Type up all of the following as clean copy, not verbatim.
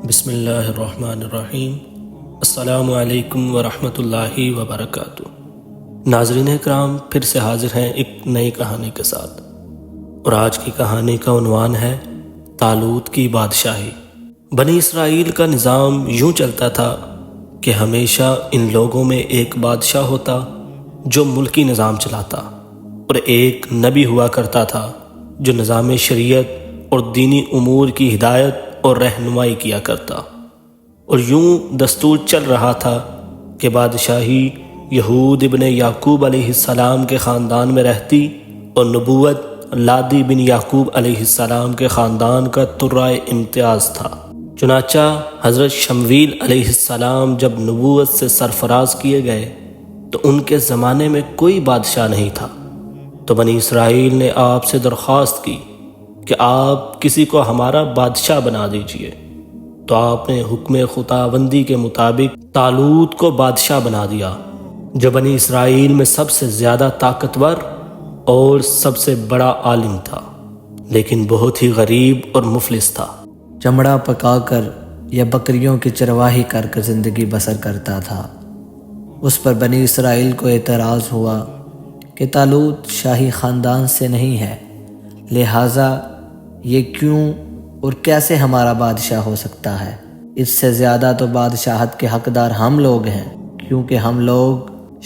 بسم اللہ الرحمن الرحیم۔ السلام علیکم ورحمۃ اللہ وبرکاتہ۔ ناظرین اکرام، پھر سے حاضر ہیں ایک نئی کہانی کے ساتھ، اور آج کی کہانی کا عنوان ہے طالوت کی بادشاہی۔ بنی اسرائیل کا نظام یوں چلتا تھا کہ ہمیشہ ان لوگوں میں ایک بادشاہ ہوتا جو ملکی نظام چلاتا، اور ایک نبی ہوا کرتا تھا جو نظام شریعت اور دینی امور کی ہدایت اور رہنمائی کیا کرتا۔ اور یوں دستور چل رہا تھا کہ بادشاہی یہود ابن یعقوب علیہ السلام کے خاندان میں رہتی، اور نبوت لادی بن یعقوب علیہ السلام کے خاندان کا ترائے امتیاز تھا۔ چنانچہ حضرت شمویل علیہ السلام جب نبوت سے سرفراز کیے گئے تو ان کے زمانے میں کوئی بادشاہ نہیں تھا، تو بنی اسرائیل نے آپ سے درخواست کی کہ آپ کسی کو ہمارا بادشاہ بنا دیجئے۔ تو آپ نے حکم خداوندی کے مطابق طالوت کو بادشاہ بنا دیا، جو بنی اسرائیل میں سب سے زیادہ طاقتور اور سب سے بڑا عالم تھا، لیکن بہت ہی غریب اور مفلس تھا۔ چمڑا پکا کر یا بکریوں کی چرواہی کر کر زندگی بسر کرتا تھا۔ اس پر بنی اسرائیل کو اعتراض ہوا کہ طالوت شاہی خاندان سے نہیں ہے، لہٰذا یہ کیوں اور کیسے ہمارا بادشاہ ہو سکتا ہے؟ اس سے زیادہ تو بادشاہت کے حقدار ہم لوگ ہیں، کیونکہ ہم لوگ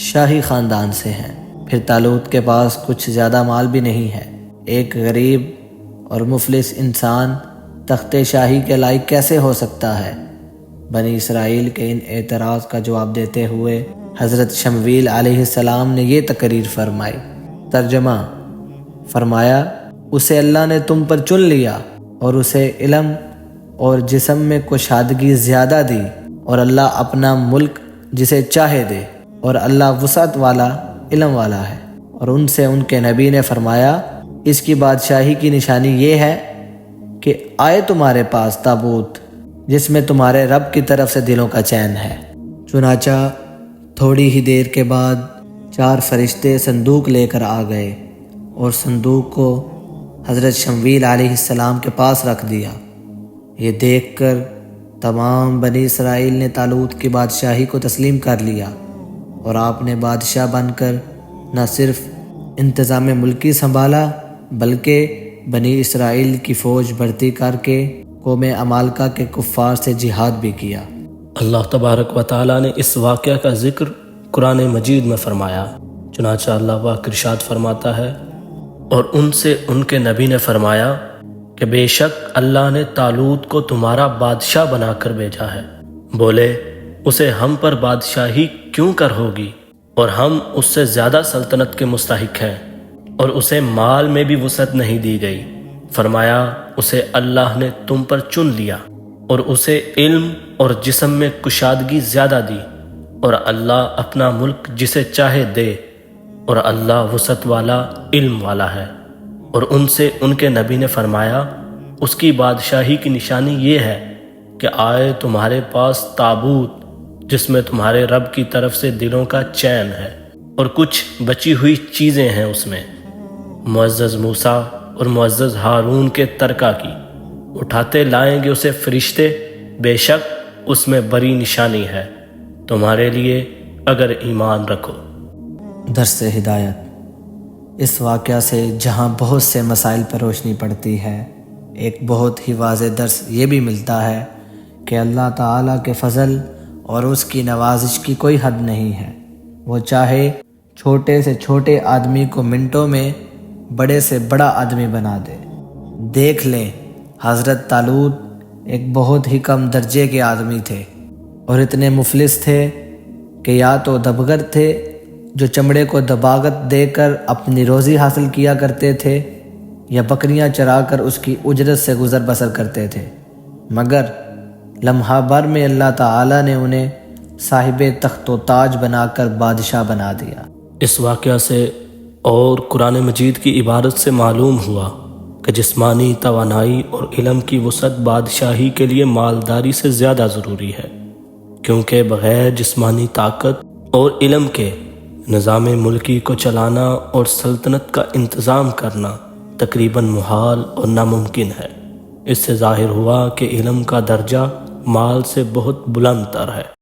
شاہی خاندان سے ہیں۔ پھر طالوت کے پاس کچھ زیادہ مال بھی نہیں ہے۔ ایک غریب اور مفلس انسان تخت شاہی کے لائق کیسے ہو سکتا ہے؟ بنی اسرائیل کے ان اعتراض کا جواب دیتے ہوئے حضرت شمویل علیہ السلام نے یہ تقریر فرمائی۔ ترجمہ فرمایا، اسے اللہ نے تم پر چن لیا اور اسے علم اور جسم میں کشادگی زیادہ دی، اور اللہ اپنا ملک جسے چاہے دے، اور اللہ وسعت والا علم والا ہے۔ اور ان سے ان کے نبی نے فرمایا، اس کی بادشاہی کی نشانی یہ ہے کہ آئے تمہارے پاس تابوت جس میں تمہارے رب کی طرف سے دلوں کا چین ہے۔ چنانچہ تھوڑی ہی دیر کے بعد 4 فرشتے صندوق لے کر آ گئے اور صندوق کو حضرت شمویل علیہ السلام کے پاس رکھ دیا۔ یہ دیکھ کر تمام بنی اسرائیل نے طالوت کی بادشاہی کو تسلیم کر لیا، اور آپ نے بادشاہ بن کر نہ صرف انتظام ملکی سنبھالا بلکہ بنی اسرائیل کی فوج بھرتی کر کے قوم عمالقہ کے کفار سے جہاد بھی کیا۔ اللہ تبارک و تعالیٰ نے اس واقعہ کا ذکر قرآن مجید میں فرمایا۔ چنانچہ اللہ پاک ارشاد فرماتا ہے، اور ان سے ان کے نبی نے فرمایا کہ بے شک اللہ نے طالوت کو تمہارا بادشاہ بنا کر بھیجا ہے۔ بولے، اسے ہم پر بادشاہی کیوں کر ہوگی، اور ہم اس سے زیادہ سلطنت کے مستحق ہیں، اور اسے مال میں بھی وسعت نہیں دی گئی۔ فرمایا، اسے اللہ نے تم پر چن لیا، اور اسے علم اور جسم میں کشادگی زیادہ دی، اور اللہ اپنا ملک جسے چاہے دے، اور اللہ وسعت والا علم والا ہے۔ اور ان سے ان کے نبی نے فرمایا، اس کی بادشاہی کی نشانی یہ ہے کہ آئے تمہارے پاس تابوت جس میں تمہارے رب کی طرف سے دلوں کا چین ہے، اور کچھ بچی ہوئی چیزیں ہیں اس میں، معزز موسیٰ اور معزز ہارون کے ترکہ کی، اٹھاتے لائیں گے اسے فرشتے، بے شک اس میں بڑی نشانی ہے تمہارے لیے اگر ایمان رکھو۔ درس ہدایت۔ اس واقعہ سے جہاں بہت سے مسائل پر روشنی پڑتی ہے، ایک بہت ہی واضح درس یہ بھی ملتا ہے کہ اللہ تعالیٰ کے فضل اور اس کی نوازش کی کوئی حد نہیں ہے۔ وہ چاہے چھوٹے سے چھوٹے آدمی کو منٹوں میں بڑے سے بڑا آدمی بنا دے۔ دیکھ لیں، حضرت طالوت ایک بہت ہی کم درجے کے آدمی تھے، اور اتنے مفلس تھے کہ یا تو دبگر تھے جو چمڑے کو دباغت دے کر اپنی روزی حاصل کیا کرتے تھے، یا بکریاں چرا کر اس کی اجرت سے گزر بسر کرتے تھے، مگر لمحہ بھر میں اللہ تعالیٰ نے انہیں صاحب تخت و تاج بنا کر بادشاہ بنا دیا۔ اس واقعہ سے اور قرآن مجید کی عبارت سے معلوم ہوا کہ جسمانی توانائی اور علم کی وسعت بادشاہی کے لیے مالداری سے زیادہ ضروری ہے، کیونکہ بغیر جسمانی طاقت اور علم کے نظام ملکی کو چلانا اور سلطنت کا انتظام کرنا تقریباً محال اور ناممکن ہے۔ اس سے ظاہر ہوا کہ علم کا درجہ مال سے بہت بلند تر ہے۔